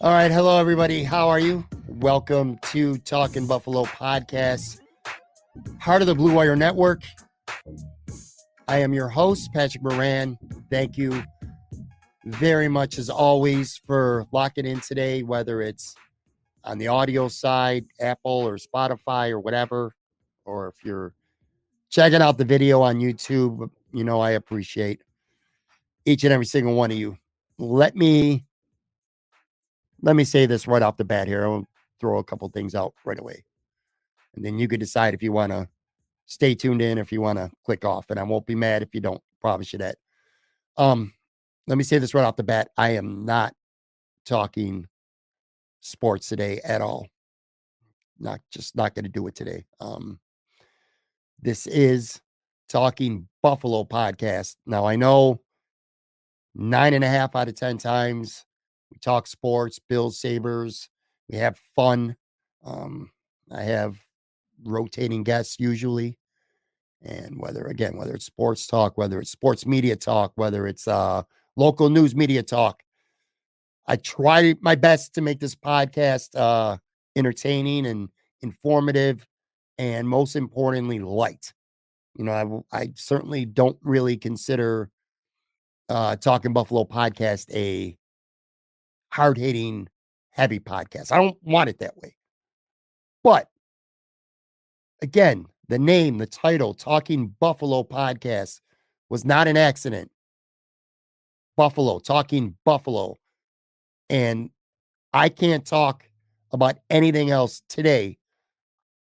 All right. Hello, everybody. How are you? Welcome to Talking Buffalo Podcast, part of the Blue Wire Network. I am your host, Patrick Moran. Thank you very much, as always, for locking in today, whether it's on the audio side, Apple or Spotify or whatever, or if you're checking out the video on YouTube. I appreciate each and every single one of you. Let me say this right off the bat here. I'll throw a couple things out right away. And then you could decide if you want to stay tuned in, if you want to click off. And I won't be mad if you don't. Promise you that. Um, Let me say this right off the bat. I am not talking sports today at all. Not going to do it today. This is Talking Buffalo podcast. Now I know 9.5 out of 10 times we talk sports, Bills, Sabres. We have fun. I have rotating guests usually. And whether it's sports talk, whether it's sports media talk, whether it's local news media talk, I try my best to make this podcast entertaining and informative, and most importantly, light. I certainly don't really consider Talking Buffalo podcast a hard hitting, heavy podcast. I don't want it that way. But again, the name, the title, Talking Buffalo podcast, was not an accident. Buffalo, Talking Buffalo. And I can't talk about anything else today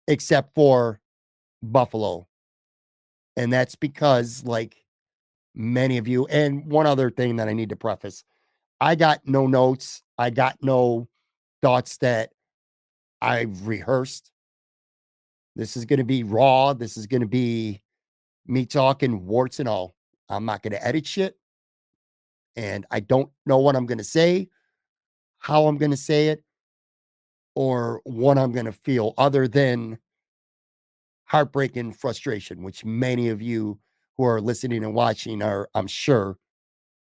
except for Buffalo. And that's because, like many of you, and one other thing that I need to preface, I got no notes. I got no thoughts that I've rehearsed. This is going to be raw. This is going to be me talking warts and all. I'm not going to edit shit. And I don't know what I'm going to say, how I'm going to say it, or what I'm going to feel other than heartbreak and frustration, which many of you who are listening and watching are, I'm sure,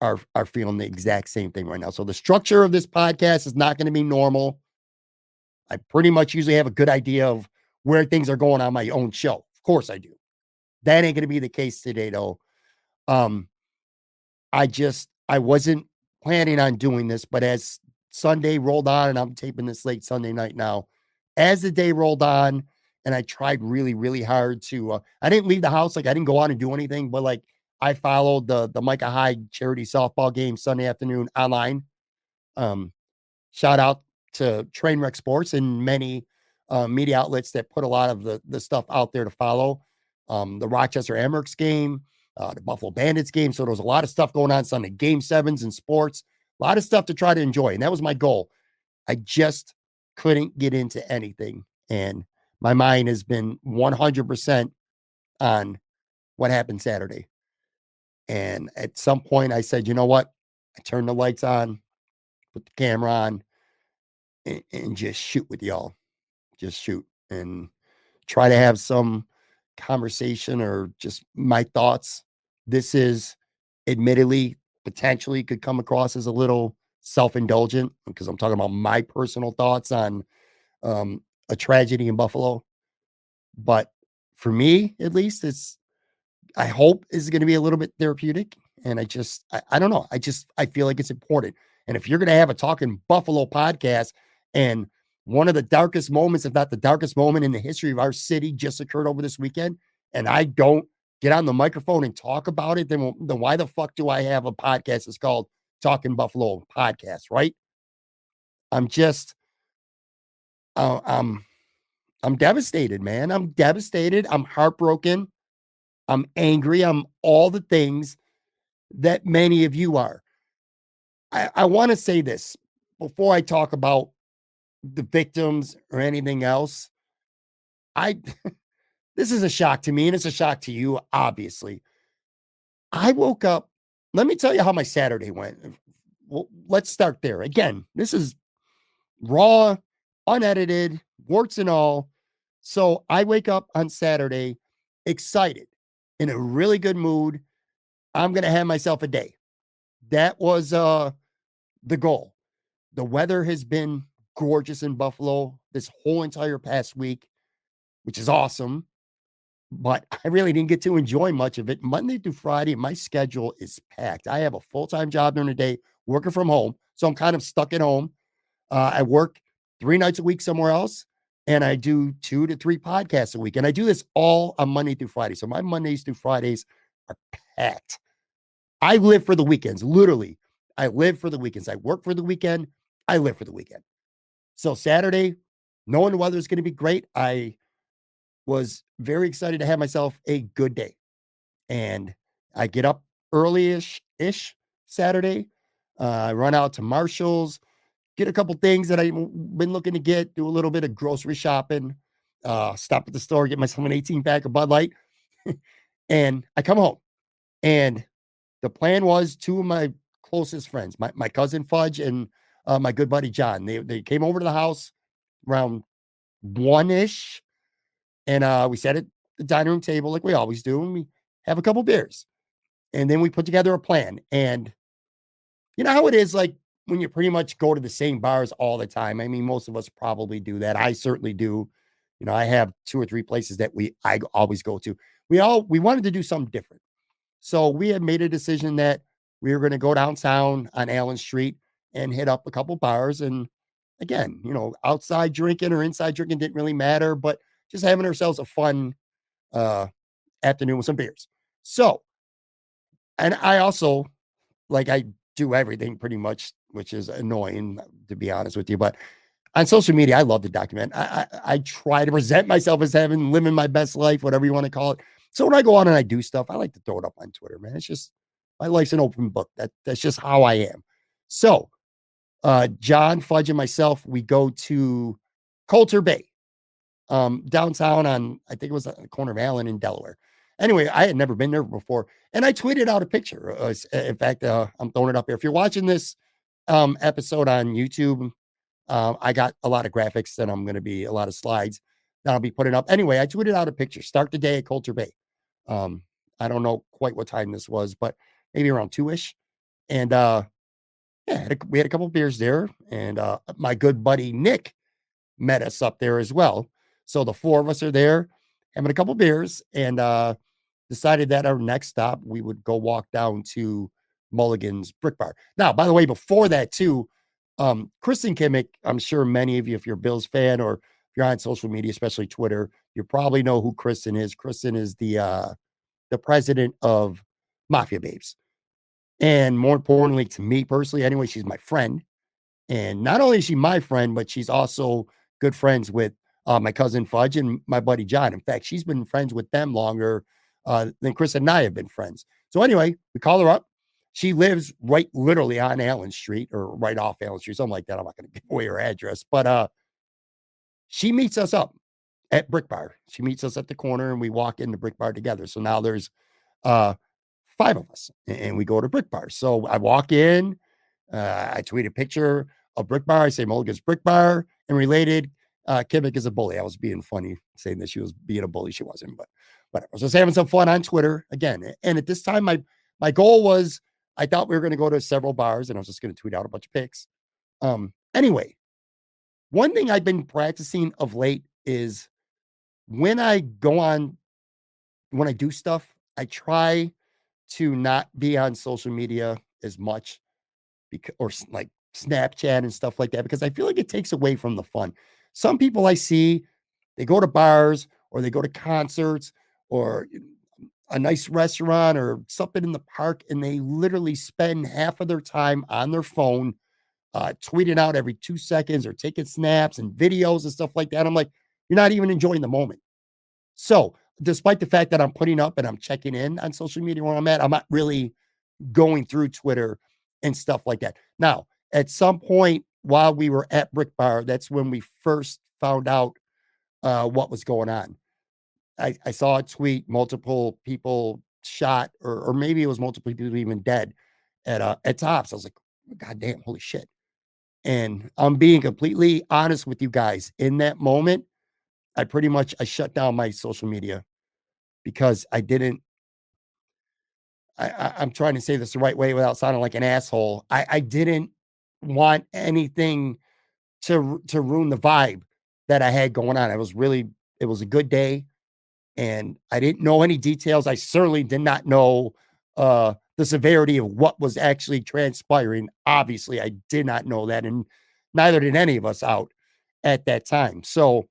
are feeling the exact same thing right now. So the structure of this podcast is not going to be normal. I pretty much usually have a good idea of where things are going on my own show. Of course I do. That ain't going to be the case today, though. Um, I wasn't planning on doing this, but as Sunday rolled on, and I'm taping this late Sunday night now, as the day rolled on, and I tried really, really hard to, I didn't leave the house. Like I didn't go out and do anything, but like I followed the Micah Hyde charity softball game Sunday afternoon online. Um, Shout out to Trainwreck Sports and many media outlets that put a lot of the stuff out there to follow. The Rochester Amherst game, the Buffalo Bandits game. So there was a lot of stuff going on Sunday, game sevens and sports, a lot of stuff to try to enjoy. And that was my goal. I just couldn't get into anything. And my mind has been 100% on what happened Saturday. And at some point I said, you know what? I turned the lights on, put the camera on, and just shoot with y'all. Just shoot and try to have some conversation or just my thoughts. This is admittedly potentially could come across as a little self-indulgent because I'm talking about my personal thoughts on a tragedy in Buffalo. But for me, at least, I hope is going to be a little bit therapeutic. And I don't know. I feel like it's important. And if you're going to have a Talking Buffalo podcast and one of the darkest moments, if not the darkest moment in the history of our city just occurred over this weekend, and I don't get on the microphone and talk about it, then why the fuck do I have a podcast that's called Talking Buffalo Podcast, right? I'm just, uh, I'm, I'm devastated, man. I'm devastated. I'm heartbroken. I'm angry. I'm all the things that many of you are. I want to say this before I talk about the victims or anything else. I This is a shock to me, and it's a shock to you, obviously. I woke up. Let me tell you how my Saturday went. Well, let's start there. Again, this is raw, unedited, warts and all. So I wake up on Saturday excited, in a really good mood. I'm going to have myself a day. That was the goal. The weather has been gorgeous in Buffalo this whole entire past week, which is awesome. But I really didn't get to enjoy much of it. Monday through Friday, my schedule is packed. I have a full-time job during the day, working from home. So I'm kind of stuck at home. I work 3 nights a week somewhere else, and I do 2 to 3 podcasts a week. And I do this all on Monday through Friday. So my Mondays through Fridays are packed. I live for the weekends, literally. I live for the weekends. I work for the weekend. I live for the weekend. So Saturday, knowing the weather is going to be great, I was very excited to have myself a good day. And I get up early-ish Saturday. I run out to Marshall's, get a couple things that I've been looking to get, do a little bit of grocery shopping, stop at the store, get myself an 18 pack of Bud Light, and I come home. And the plan was two of my closest friends, my cousin Fudge and my good buddy John. They came over to the house around 1-ish, and we sat at the dining room table like we always do, and we have a couple beers. And then we put together a plan. And you know how it is, like when you pretty much go to the same bars all the time. I mean, most of us probably do that. I certainly do. You know, I have 2 or 3 places that I always go to. We wanted to do something different. So we had made a decision that we were going to go downtown on Allen Street and hit up a couple bars. And again, outside drinking or inside drinking didn't really matter, but just having ourselves a fun uh afternoon with some beers. So, and I also, like, I do everything pretty much, which is annoying, to be honest with you. But on social media, I love to document. I try to present myself as living my best life, whatever you want to call it. So when I go out and I do stuff, I like to throw it up on Twitter, man. It's just my life's an open book. That's just how I am. So John, Fudge, and myself, we go to Coulter Bay, downtown on, I think it was on the corner of Allen in Delaware. Anyway, I had never been there before, and I tweeted out a picture. In fact, I'm throwing it up here. If you're watching this episode on YouTube, I got a lot of graphics that I'm going to be, a lot of slides that I'll be putting up. Anyway, I tweeted out a picture. Start the day at Coulter Bay. Um, I don't know quite what time this was, but maybe around 2-ish. And yeah, we had a couple of beers there, and my good buddy Nick met us up there as well. So the 4 of us are there having a couple beers, and decided that our next stop, we would go walk down to Mulligan's Brick Bar. Now, by the way, before that too, Kristen Kimmick, I'm sure many of you, if you're a Bills fan or if you're on social media, especially Twitter, you probably know who Kristen is. Kristen is the president of Mafia Babes. And more importantly to me personally, anyway, she's my friend. And not only is she my friend, but she's also good friends with my cousin Fudge and my buddy John. In fact, she's been friends with them longer than Chris and I have been friends. So anyway, we call her up. She lives right literally on Allen Street, or right off Allen Street, something like that. I'm not going to give away her address, but she meets us up at Brick Bar. She meets us at the corner and we walk in the Brick Bar together. So now there's uh 5 of us and we go to Brick Bar. So I walk in, I tweet a picture of Brick Bar. I say Mulligan's Brick Bar and related. Kimmick is a bully. I was being funny saying that she was being a bully. She wasn't, but whatever. I was just having some fun on Twitter again. And at this time, my goal was, I thought we were going to go to several bars and I was just going to tweet out a bunch of pics. Anyway, one thing I've been practicing of late is when I do stuff, I try to not be on social media as much, because, or like Snapchat and stuff like that, because I feel like it takes away from the fun. Some people I see, they go to bars or they go to concerts or a nice restaurant or something in the park, and they literally spend half of their time on their phone, tweeting out every 2 seconds or taking snaps and videos and stuff like that. I'm like, you're not even enjoying the moment. So, despite the fact that I'm putting up and I'm checking in on social media where I'm at, I'm not really going through Twitter and stuff like that. Now, at some point while we were at Brick Bar, that's when we first found out what was going on. I saw a tweet, multiple people shot, or maybe it was multiple people even dead at Tops. I was like, God damn, holy shit. And I'm being completely honest with you guys. In that moment, I shut down my social media because I didn't. I'm trying to say this the right way without sounding like an asshole. I didn't want anything to ruin the vibe that I had going on. It was a good day, and I didn't know any details. I certainly did not know the severity of what was actually transpiring. Obviously, I did not know that, and neither did any of us out at that time. So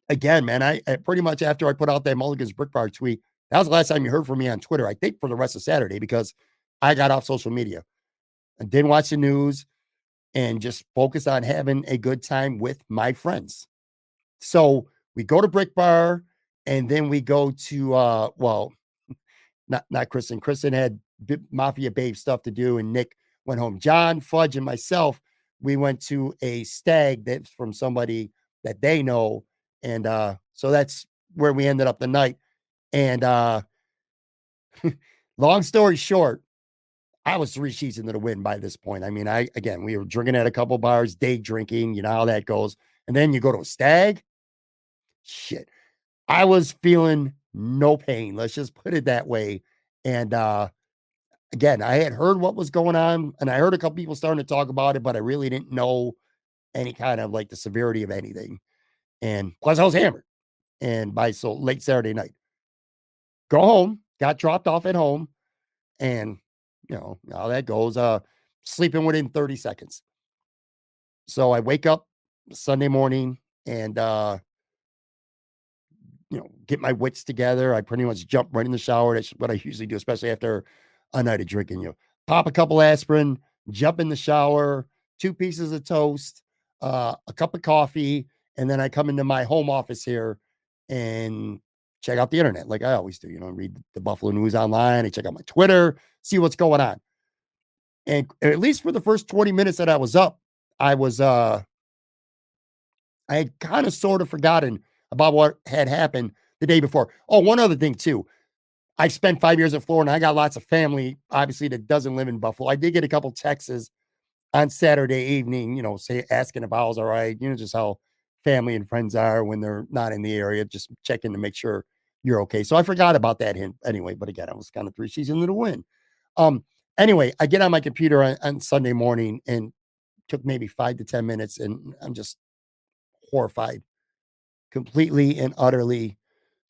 again, man, I pretty much after I put out that Mulligan's Brick Bar tweet, that was the last time you heard from me on Twitter, I think for the rest of Saturday, because I got off social media. I didn't watch the news and just focus on having a good time with my friends. So we go to Brick Bar, and then we go to well, not Kristen. Kristen had Mafia Babe stuff to do, and Nick went home. John, Fudge, and myself, we went to a stag that's from somebody that they know. And so that's where we ended up the night. And long story short, I was 3 sheets into the wind by this point. I mean, we were drinking at a couple bars, day drinking, you know how that goes. And then you go to a stag. Shit. I was feeling no pain. Let's just put it that way. And again, I had heard what was going on, and I heard a couple people starting to talk about it, but I really didn't know any kind of like the severity of anything. And plus I was hammered. And by so late Saturday night, go home, got dropped off at home, and you know how that goes. Sleeping within 30 seconds. So I wake up Sunday morning and get my wits together. I pretty much jump right in the shower. That's what I usually do, especially after a night of drinking. Pop a couple aspirin, jump in the shower, 2 pieces of toast, a cup of coffee, and then I come into my home office here and check out the internet like I always do. Read the Buffalo News online. I check out my Twitter, see what's going on. And at least for the first 20 minutes that I was up, I had kind of sort of forgotten about what had happened the day before. Oh, one other thing too. I spent 5 years in Florida, and I got lots of family, obviously, that doesn't live in Buffalo. I did get a couple texts on Saturday evening, say asking if I was all right, just how family and friends are when they're not in the area, just checking to make sure you're okay. So I forgot about that hint anyway. But again, I was kind of 3 seasons into the win. Anyway, I get on my computer on Sunday morning and took maybe 5 to 10 minutes, and I'm just horrified, completely and utterly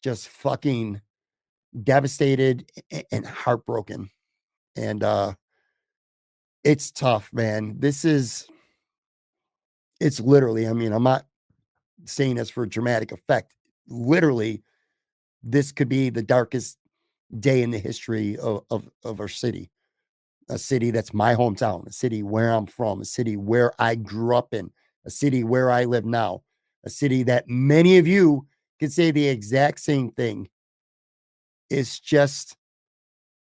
just fucking devastated and heartbroken. And it's tough, man. It's literally, I mean, I'm not saying this for dramatic effect. Literally, this could be the darkest day in the history of our city. A city that's my hometown, a city where I'm from, a city where I grew up in, a city where I live now, a city that many of you could say the exact same thing. It's just,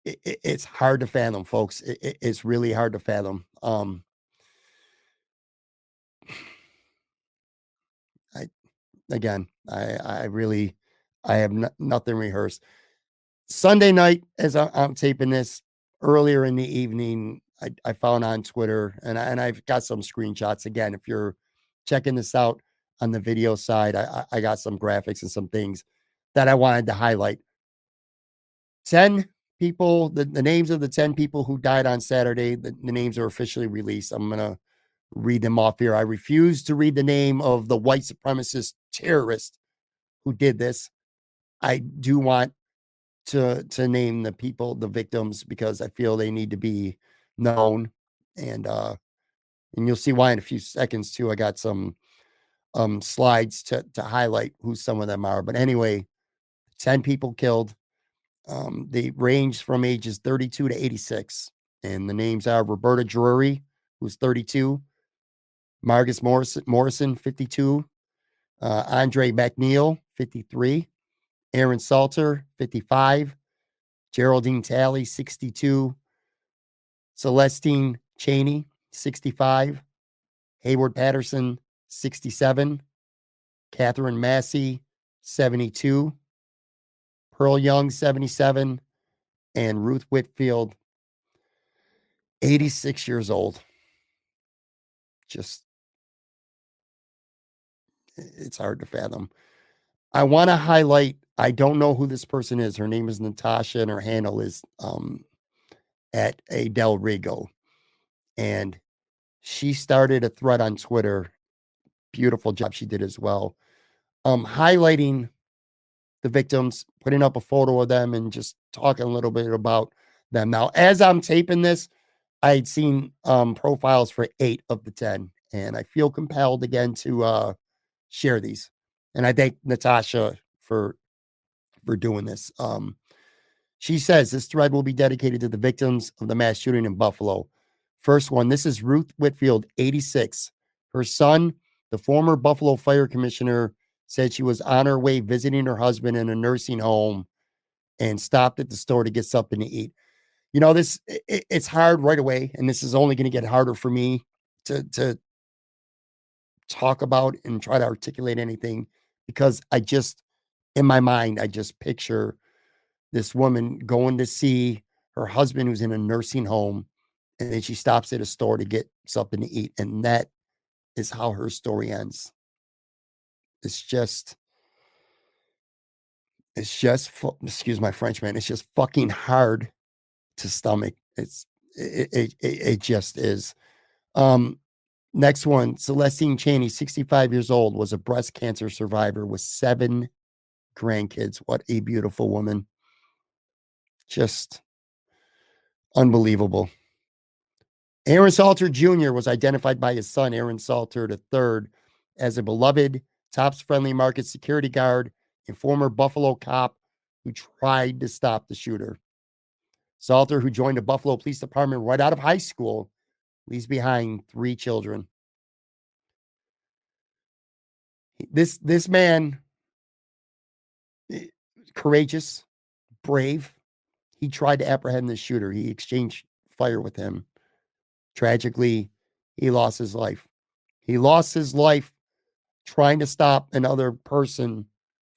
it's hard to fathom, folks. It's really hard to fathom. I again, I really, I have nothing rehearsed. Sunday night, as I'm taping this, earlier in the evening, I found on Twitter, and I've got some screenshots. Again, if you're checking this out on the video side, I got some graphics and some things that I wanted to highlight. 10 people, the names of the 10 people who died on Saturday, the names are officially released. I'm going to read them off here. I refuse to read the name of the white supremacist terrorist who did this. I do want to name the people, the victims, because I feel they need to be known. And you'll see why in a few seconds too. I got some slides to highlight who some of them are. But anyway, 10 people killed. They range from ages 32 to 86. And the names are Roberta Drury, who's 32, Marcus Morrison 52, Andre McNeil, 53, Aaron Salter, 55, Geraldine Talley, 62, Celestine Cheney, 65, Hayward Patterson, 67, Catherine Massey, 72, Pearl Young, 77, and Ruth Whitfield, 86 years old. Just, it's hard to fathom. I want to highlight, I don't know who this person is. Her name is Natasha, and her handle is at a Del Rigo. And she started a thread on Twitter. Beautiful job she did as well. Highlighting the victims, putting up a photo of them, and just talking a little bit about them. Now, as I'm taping this, I had seen profiles for 8 of the 10, and I feel compelled again to share these. And I thank Natasha for doing this. She says this thread will be dedicated to the victims of the mass shooting in Buffalo. First one, this is Ruth Whitfield, 86. Her son, the former Buffalo Fire Commissioner, said she was on her way visiting her husband in a nursing home and stopped at the store to get something to eat. You know, it's hard right away, and this is only going to get harder for me to talk about and try to articulate anything, because in my mind, I just picture this woman going to see her husband who's in a nursing home, and then she stops at a store to get something to eat. And that is how her story ends. It's just, excuse my French, man. It's just fucking hard to stomach. It just is. Next one, Celestine Cheney, 65 years old, was a breast cancer survivor with 7 grandkids. What a beautiful woman. Just unbelievable. Aaron Salter Jr. was identified by his son, Aaron Salter III, as a beloved, Tops Friendly Market security guard and former Buffalo cop who tried to stop the shooter. Salter, who joined the Buffalo Police Department right out of high school, leaves behind 3 children. This man, courageous, brave. He tried to apprehend the shooter. He exchanged fire with him. Tragically, he lost his life. He lost his life trying to stop another person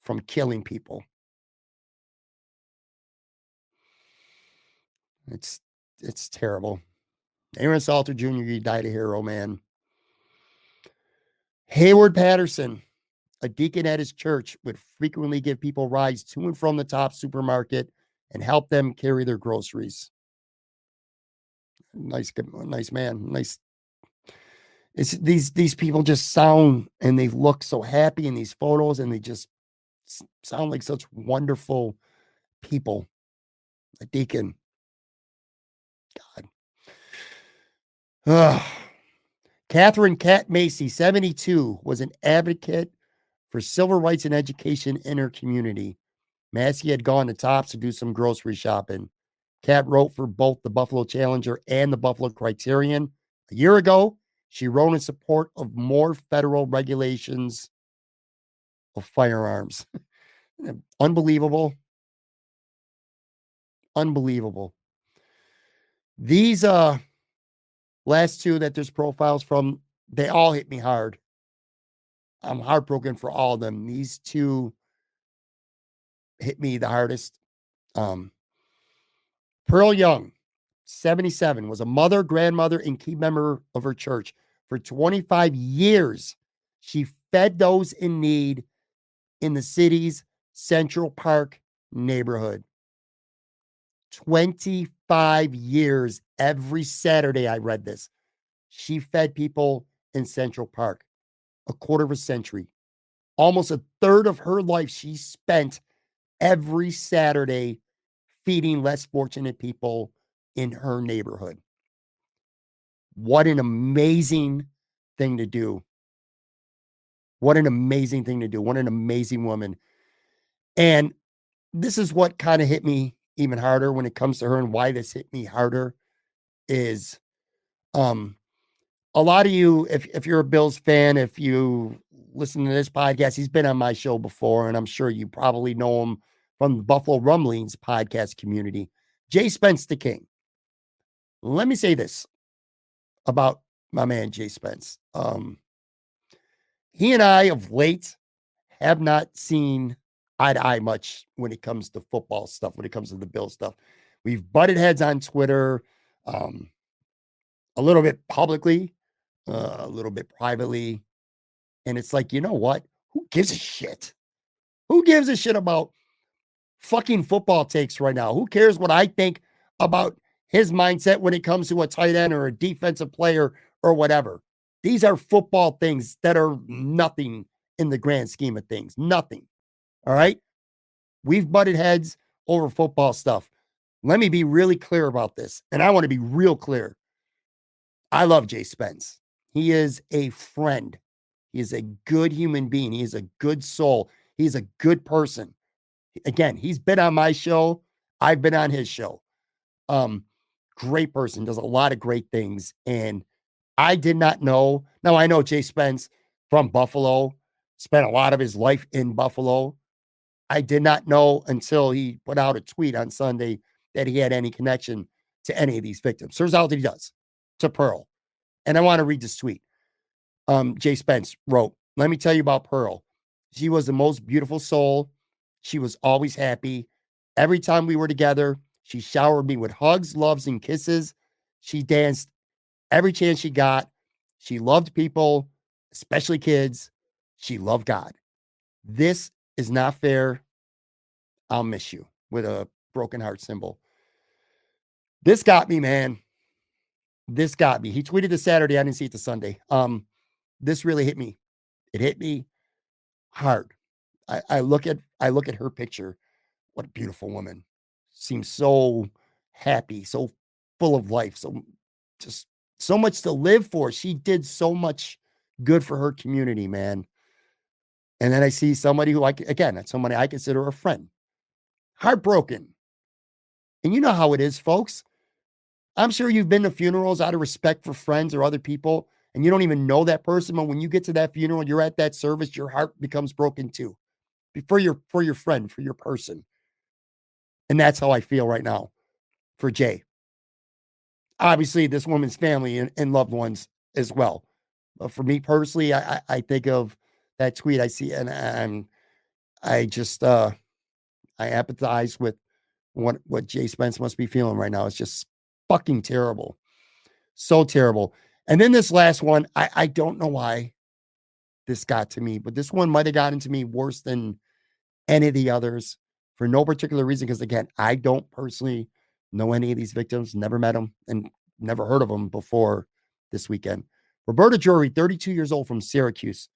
from killing people. It's terrible. Aaron Salter Jr., he died a hero, man. Hayward Patterson, a deacon at his church, would frequently give people rides to and from the Top supermarket and help them carry their groceries. Nice man. Nice. It's these people just sound and they look so happy in these photos, and they just sound like such wonderful people. A deacon. God. Ugh. Catherine Cat Macy, 72, was an advocate for civil rights and education in her community. Massey had gone to Tops to do some grocery shopping. Cat wrote for both the Buffalo Challenger and the Buffalo Criterion. A year ago, she wrote in support of more federal regulations of firearms. Unbelievable. Unbelievable. These last 2 that there's profiles from, they all hit me hard. I'm heartbroken for all of them. These 2 hit me the hardest. Pearl Young, 77, was a mother, grandmother, and key member of her church. For 25 years, she fed those in need in the city's Central Park neighborhood. 25 years. Every Saturday, I read this. She fed people in Central Park. A quarter of a century. Almost a third of her life she spent every Saturday feeding less fortunate people in her neighborhood. What an amazing thing to do. What an amazing thing to do. What an amazing woman. And this is what kind of hit me even harder when it comes to her, and why this hit me harder is a lot of you, if you're a Bills fan, if you listen to this podcast, he's been on my show before, and I'm sure you probably know him from the Buffalo Rumblings podcast community. Jay Spence the King. Let me say this about my man Jay Spence. He and I of late have not seen eye to eye much when it comes to football stuff, when it comes to the Bill stuff. We've butted heads on Twitter, a little bit publicly, a little bit privately. And it's like, you know what? Who gives a shit? Who gives a shit about fucking football takes right now? Who cares what I think about his mindset when it comes to a tight end or a defensive player or whatever. These are football things that are nothing in the grand scheme of things. Nothing. All right. We've butted heads over football stuff. Let me be really clear about this. And I want to be real clear. I love Jay Spence. He is a friend. He is a good human being. He is a good soul. He's a good person. Again, he's been on my show. I've been on his show. Great person, does a lot of great things. And I did not know. Now, I know Jay Spence from Buffalo, spent a lot of his life in Buffalo. I did not know until he put out a tweet on Sunday that he had any connection to any of these victims. Turns out that he does, to Pearl. And I want to read this tweet. Jay Spence wrote, "Let me tell you about Pearl. She was the most beautiful soul. She was always happy. Every time we were together, she showered me with hugs, loves, and kisses. She danced every chance she got. She loved people, especially kids. She loved God. This is not fair. I'll miss you," with a broken heart symbol. This got me, man. This got me. He tweeted this Saturday. I didn't see it the Sunday. This really hit me. It hit me hard. I look at her picture. What a beautiful woman. Seems so happy, so full of life, so just so much to live for. She did so much good for her community, man. And then I see somebody who that's somebody I consider a friend. Heartbroken. And you know how it is, folks. I'm sure you've been to funerals out of respect for friends or other people, and you don't even know that person. But when you get to that funeral, you're at that service, your heart becomes broken too. For your friend, for your person. And that's how I feel right now for Jay. Obviously, this woman's family and loved ones as well. But for me personally, I think of that tweet I see, and I empathize with what Jay Spence must be feeling right now. It's just fucking terrible. So terrible. And then this last one, I don't know why this got to me, but this one might have gotten to me worse than any of the others for no particular reason. Because again, I don't personally know any of these victims, never met them, and never heard of them before this weekend. Roberta Drury, 32 years old, from Syracuse.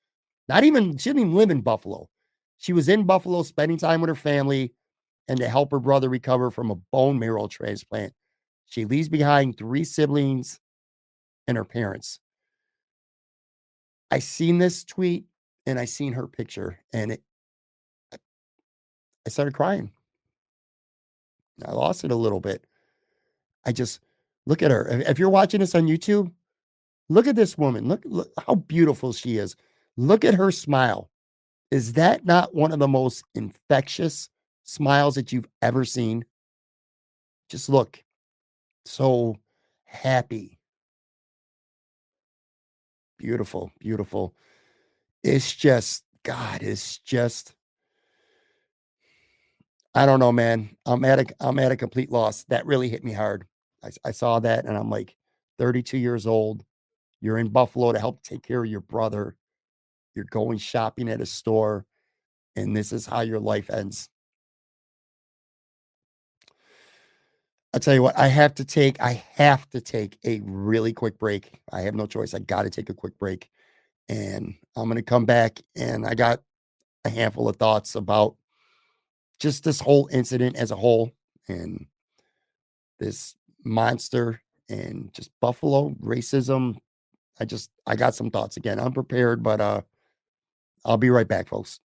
She didn't even live in Buffalo. She was in Buffalo spending time with her family and to help her brother recover from a bone marrow transplant. She leaves behind 3 siblings and her parents. I seen this tweet and I seen her picture, and I started crying. I lost it a little bit. I just look at her. If you're watching this on YouTube, look at this woman. Look how beautiful she is. Look at her smile. Is that not one of the most infectious smiles that you've ever seen? Just look. So happy. Beautiful, beautiful. It's just, God, I don't know, man. I'm at a complete loss. That really hit me hard. I saw that and I'm like, 32 years old. You're in Buffalo to help take care of your brother. You're going shopping at a store, and this is how your life ends. I'll tell you what, I have to take a really quick break. I have no choice. I got to take a quick break. And I'm going to come back, and I got a handful of thoughts about just this whole incident as a whole, and this monster, and just Buffalo racism. I got some thoughts. Again, unprepared, but I'll be right back, folks.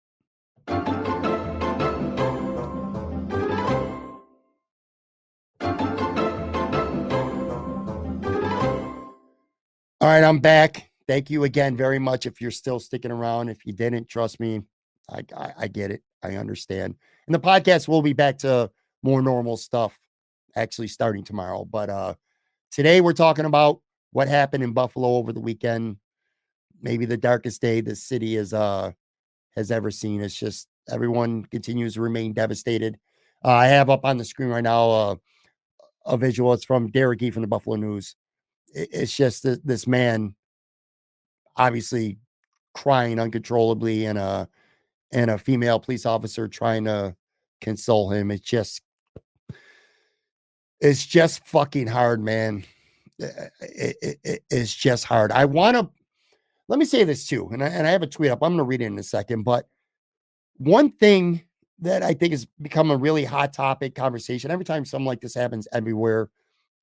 All right, I'm back. Thank you again very much. If you're still sticking around, if you didn't, trust me, I get it. I understand. And the podcast will be back to more normal stuff actually starting tomorrow. But today we're talking about what happened in Buffalo over the weekend. Maybe the darkest day the city has ever seen. It's just everyone continues to remain devastated. I have up on the screen right now a visual. It's from Derek E from the Buffalo News. It's just this man obviously crying uncontrollably, and a female police officer trying to console him. It's just fucking hard, man. it's just hard. Let me say this too, and I have a tweet up. I'm going to read it in a second, but one thing that I think has become a really hot topic conversation every time something like this happens everywhere,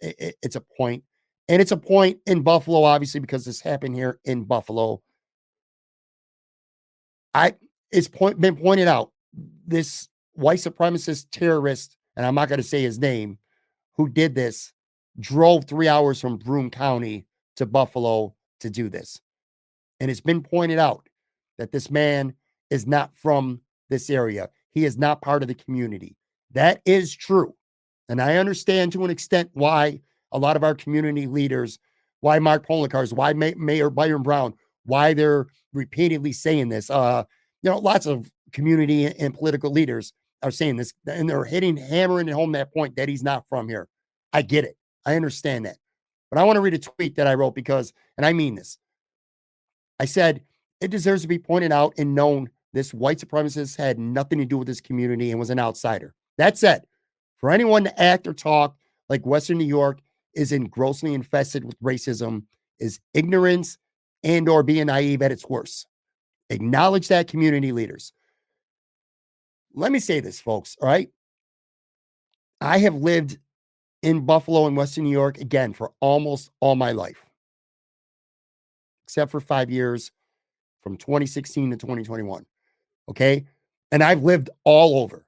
it's a point, and it's a point in Buffalo, obviously, because this happened here in Buffalo. Been pointed out, this white supremacist terrorist, and I'm not going to say his name, who did this, drove 3 hours from Broome County to Buffalo to do this. And it's been pointed out that this man is not from this area. He is not part of the community. That is true. And I understand to an extent why a lot of our community leaders, why Mark Poloncarz, why Mayor Byron Brown, why they're repeatedly saying this. Lots of community and political leaders are saying this, and they're hammering home that point that he's not from here. I get it. I understand that. But I want to read a tweet that I wrote because, and I mean this, I said, it deserves to be pointed out and known this white supremacist had nothing to do with this community and was an outsider. That said, for anyone to act or talk like Western New York is grossly infested with racism is ignorance and or being naive at its worst. Acknowledge that, community leaders. Let me say this, folks, all right? I have lived in Buffalo and Western New York, again, for almost all my life, except for 5 years from 2016 to 2021, okay? And I've lived all over.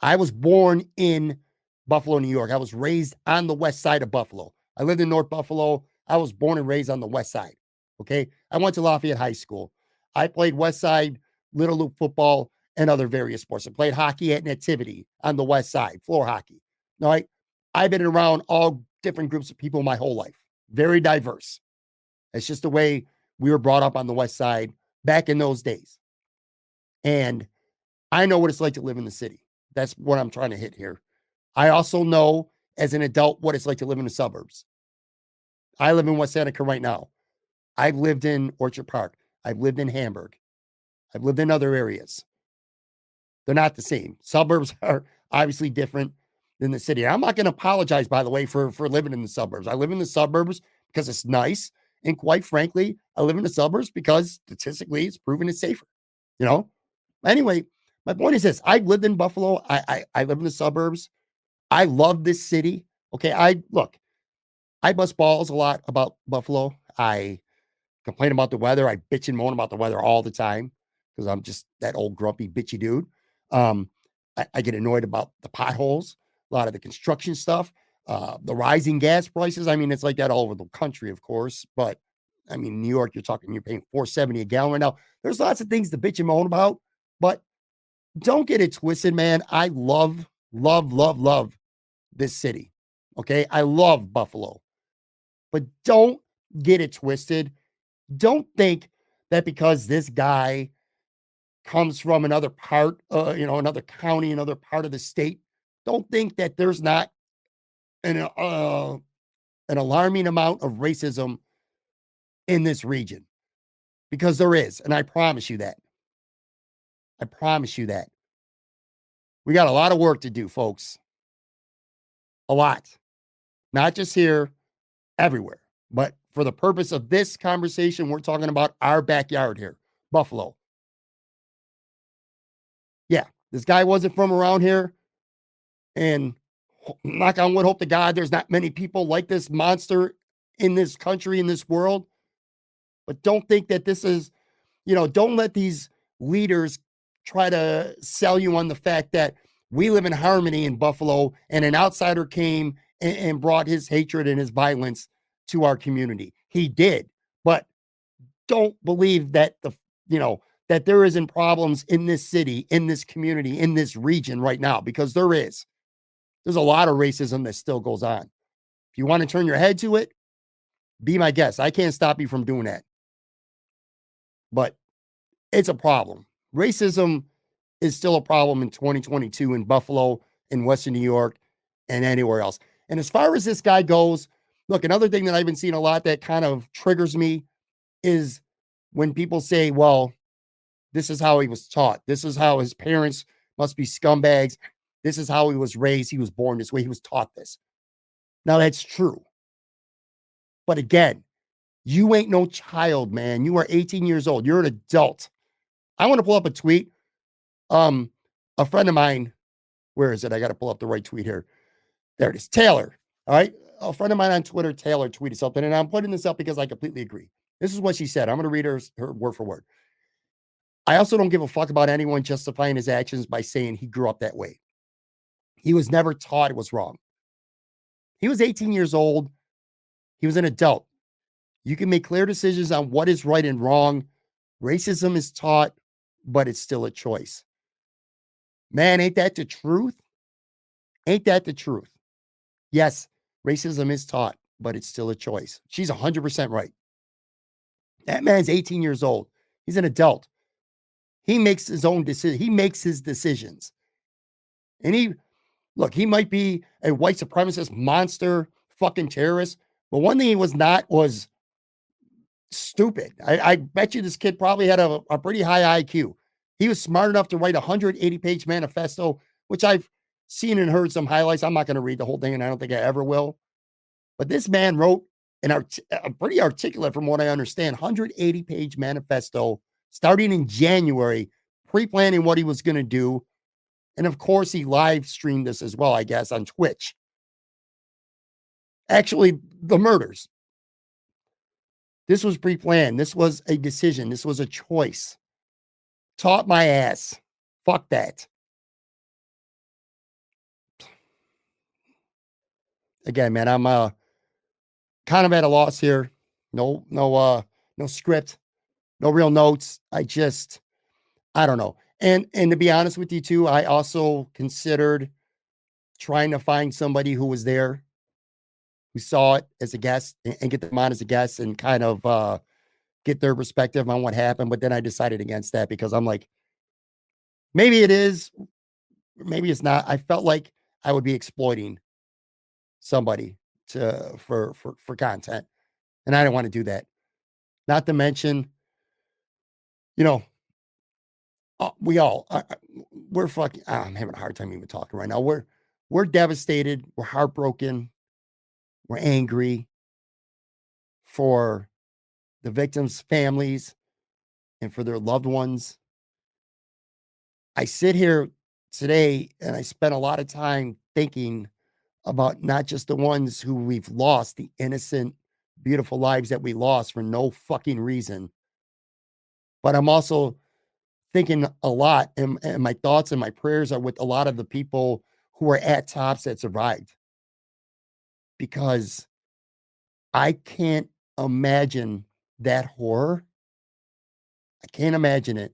I was born in Buffalo, New York. I was raised on the west side of Buffalo. I lived in North Buffalo. I was born and raised on the west side, okay? I went to Lafayette High School. I played west side Little League football and other various sports. I played hockey at Nativity on the west side, floor hockey. All right? I've been around all different groups of people my whole life. Very diverse. It's just the way we were brought up on the west side back in those days. And I know what it's like to live in the city. That's what I'm trying to hit here. I also know as an adult what it's like to live in the suburbs. I live in West Seneca right now. I've lived in Orchard Park. I've lived in Hamburg. I've lived in other areas. They're not the same. Suburbs are obviously different than the city. I'm not going to apologize, by the way, for living in the suburbs. I live in the suburbs because it's nice. And quite frankly, I live in the suburbs because statistically it's proven it's safer. Anyway, my point is this. I lived in Buffalo. I live in the suburbs. I love this city. Okay. I bust balls a lot about Buffalo. I complain about the weather. I bitch and moan about the weather all the time because I'm just that old grumpy bitchy dude. I get annoyed about the potholes, a lot of the construction stuff, the rising gas prices. I mean, it's like that all over the country, of course. But I mean, New York, you're paying $4.70 a gallon right now. There's lots of things to bitch and moan about, but don't get it twisted, man. I love this city. Okay. I love Buffalo, but don't get it twisted. Don't think that because this guy comes from another part, another county, another part of the state, don't think that there's not an alarming amount of racism in this region, because there is. And I promise you that. I promise you that. We got a lot of work to do, folks. A lot. Not just here, everywhere. But for the purpose of this conversation, we're talking about our backyard here, Buffalo. Yeah, this guy wasn't from around here. And knock on wood, hope to God there's not many people like this monster in this country, in this world. But don't think that this is, don't let these leaders try to sell you on the fact that we live in harmony in Buffalo and an outsider came and brought his hatred and his violence to our community. He did. But don't believe that that there isn't problems in this city, in this community, in this region right now, because there is. There's a lot of racism that still goes on. If you want to turn your head to it, be my guest. I can't stop you from doing that. But it's a problem. Racism is still a problem in 2022 in Buffalo, in Western New York, and anywhere else. And as far as this guy goes, look, another thing that I've been seeing a lot that kind of triggers me is when people say, well, this is how he was taught. This is how his parents must be scumbags. This is how he was raised. He was born this way. He was taught this. Now, that's true. But again, you ain't no child, man. You are 18 years old. You're an adult. I want to pull up a tweet. A friend of mine, where is it? I got to pull up the right tweet here. There it is. Taylor. All right. A friend of mine on Twitter, Taylor, tweeted something, and I'm putting this up because I completely agree. This is what she said. I'm going to read her word for word. I also don't give a fuck about anyone justifying his actions by saying he grew up that way. He was never taught it was wrong. He was 18 years old. He was an adult. You can make clear decisions on what is right and wrong. Racism is taught, but it's still a choice. Man, ain't that the truth? Ain't that the truth? Yes, racism is taught, but it's still a choice. She's 100% right. That man's 18 years old. He's an adult. He makes his own decision. He makes his decisions. And he might be a white supremacist monster, fucking terrorist, but one thing he was not was stupid. I bet you this kid probably had a pretty high IQ. He was smart enough to write a 180-page manifesto, which I've seen and heard some highlights. I'm not going to read the whole thing, and I don't think I ever will. But this man wrote a pretty articulate, from what I understand, 180-page manifesto starting in January, pre-planning what he was going to do. And of course, he live streamed this as well, I guess, on Twitch. Actually, the murders. This was pre-planned. This was a decision. This was a choice. Taught my ass. Fuck that. Again, man, I'm kind of at a loss here. No script, no real notes. I don't know. And to be honest with you too, I also considered trying to find somebody who was there, who saw it as a guest, and get them on as a guest and kind of get their perspective on what happened. But then I decided against that because I'm like, maybe it is, maybe it's not. I felt like I would be exploiting somebody for content, and I don't want to do that. Not to mention, we're fucking. I'm having a hard time even talking right now. We're devastated. We're heartbroken. We're angry for the victims' families and for their loved ones. I sit here today and I spent a lot of time thinking about not just the ones who we've lost, the innocent, beautiful lives that we lost for no fucking reason, but I'm also thinking a lot, and my thoughts and my prayers are with a lot of the people who are at tops that survived, because I can't imagine that horror. I can't imagine it.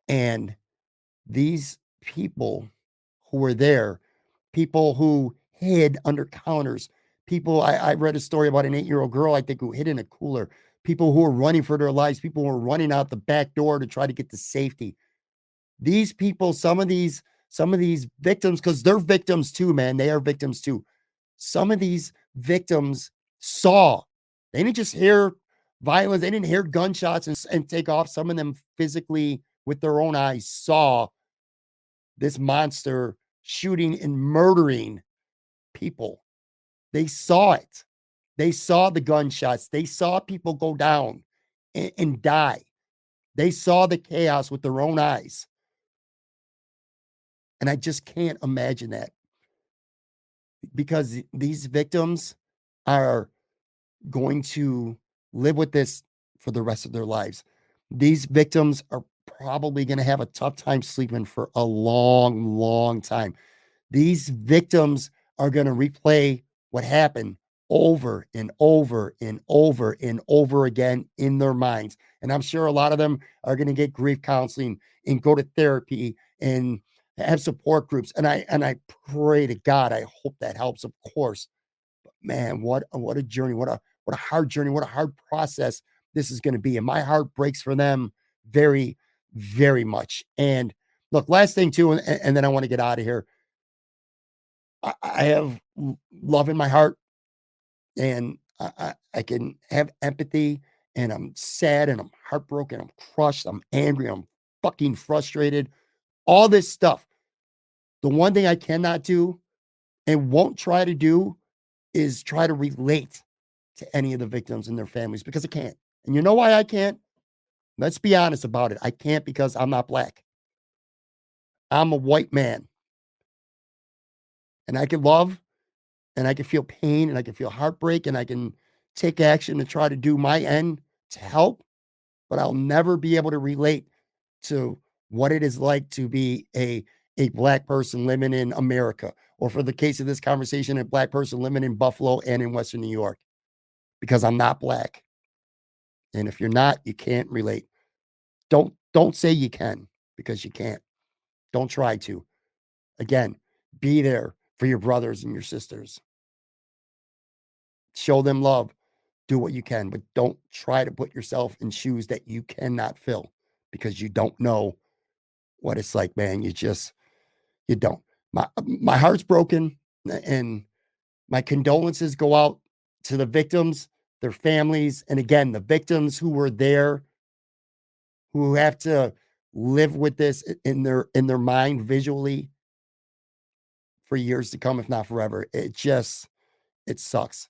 And these people who were there, people who hid under counters, people, I read a story about an 8-year-old girl, I think, who hid in a cooler, people who were running for their lives, people who were running out the back door to try to get to safety. These people, some of these victims, because they're victims too, man. They are victims too. Some of these victims saw, they didn't just hear violence, they didn't hear gunshots and take off. Some of them physically, with their own eyes, saw this monster shooting and murdering people. They saw it. They saw the gunshots. They saw people go down and die. They saw the chaos with their own eyes. And I just can't imagine that, because these victims are going to live with this for the rest of their lives. These victims are probably going to have a tough time sleeping for a long, long time. These victims are going to replay what happened over and over and over and over again in their minds. And I'm sure a lot of them are going to get grief counseling and go to therapy and have support groups. And I pray to God, I hope that helps, of course. But man, what a journey, what a hard journey, what a hard process this is going to be. And my heart breaks for them very, very much. And look, last thing too, and then I want to get out of here. I have love in my heart, and I can have empathy, and I'm sad, and I'm heartbroken, I'm crushed, I'm angry, I'm fucking frustrated, all this stuff. The one thing I cannot do and won't try to do is try to relate to any of the victims and their families because I can't. And you know why I can't? Let's be honest about it. I can't because I'm not black. I'm a white man. And I can love and I can feel pain and I can feel heartbreak and I can take action to try to do my end to help, but I'll never be able to relate to what it is like to be a black person living in America, or for the case of this conversation, a black person living in Buffalo and in Western New York, because I'm not black. And if you're not, you can't relate. Don't say you can, because you can't. Don't try to. Again, be there for your brothers and your sisters. Show them love. Do what you can, but don't try to put yourself in shoes that you cannot fill, because you don't know what it's like, man. You don't. My heart's broken, and my condolences go out to the victims, their families, and again, the victims who were there, who have to live with this in their mind visually for years to come, if not forever. It sucks.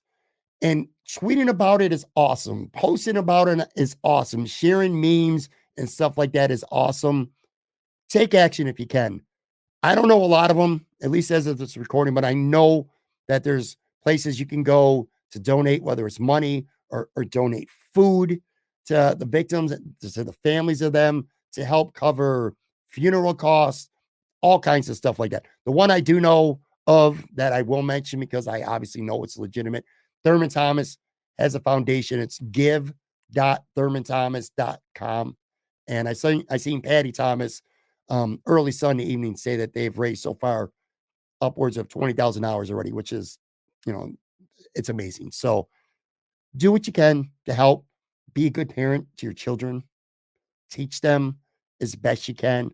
And tweeting about it is awesome. Posting about it is awesome. Sharing memes and stuff like that is awesome. Take action if you can. I don't know a lot of them, at least as of this recording, but I know that there's places you can go to donate, whether it's money or donate food to the victims, to the families of them, to help cover funeral costs, all kinds of stuff like that. The one I do know of that I will mention, because I obviously know it's legitimate, Thurman Thomas has a foundation. It's give.thurmanthomas.com. And I seen Patty Thomas early Sunday evening say that they've raised so far upwards of $20,000 already, which is, it's amazing. So do what you can to help. Be a good parent to your children. Teach them as best you can.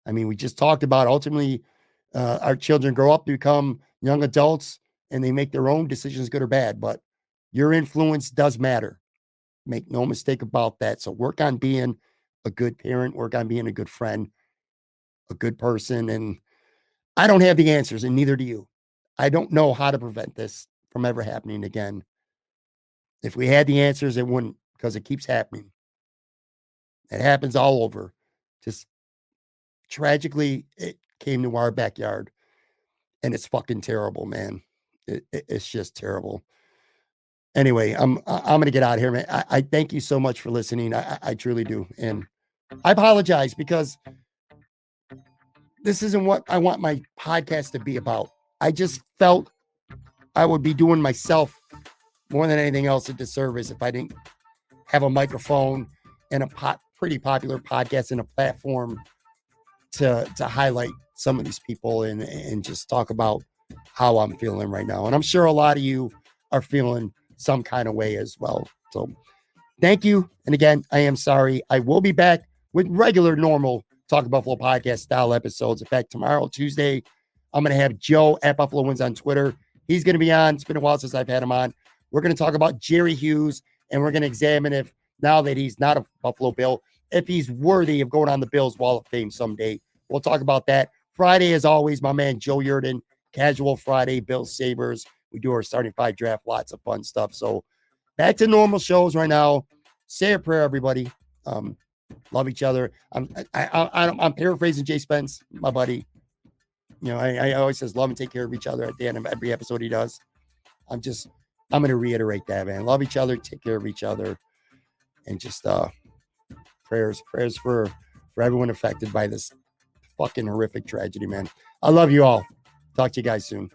I mean, we just talked about ultimately our children grow up to become young adults and they make their own decisions, good or bad, but your influence does matter. Make no mistake about that. So work on being a good parent, work on being a good friend, a good person. And I don't have the answers, and neither do you. I don't know how to prevent this from ever happening again. If we had the answers, it wouldn't, because it keeps happening. It happens all over. Just tragically, it came to our backyard, and it's fucking terrible, man. It's just terrible. Anyway, I'm going to get out of here, man. I thank you so much for listening. I truly do. And I apologize, because this isn't what I want my podcast to be about. I just felt I would be doing myself more than anything else a disservice if I didn't have a microphone and a pretty popular podcast and a platform to highlight some of these people and just talk about how I'm feeling right now. And I'm sure a lot of you are feeling some kind of way as well. So thank you. And again, I am sorry. I will be back with regular, normal Talk Buffalo podcast style episodes. In fact, tomorrow, Tuesday, I'm going to have Joe at Buffalo Wins on Twitter. He's going to be on. It's been a while since I've had him on. We're going to talk about Jerry Hughes, and we're going to examine if, now that he's not a Buffalo Bill, if he's worthy of going on the Bills Wall of Fame someday. We'll talk about that. Friday, as always, my man Joe Yurden, Casual Friday, Bills Sabres. We do our starting five draft, lots of fun stuff. So back to normal shows right now. Say a prayer, everybody. Love each other. I'm paraphrasing Jay Spence, my buddy. I always says love and take care of each other at the end of every episode he does. I'm going to reiterate that, man. Love each other, take care of each other, and just prayers for everyone affected by this fucking horrific tragedy, man. I love you all. Talk to you guys soon.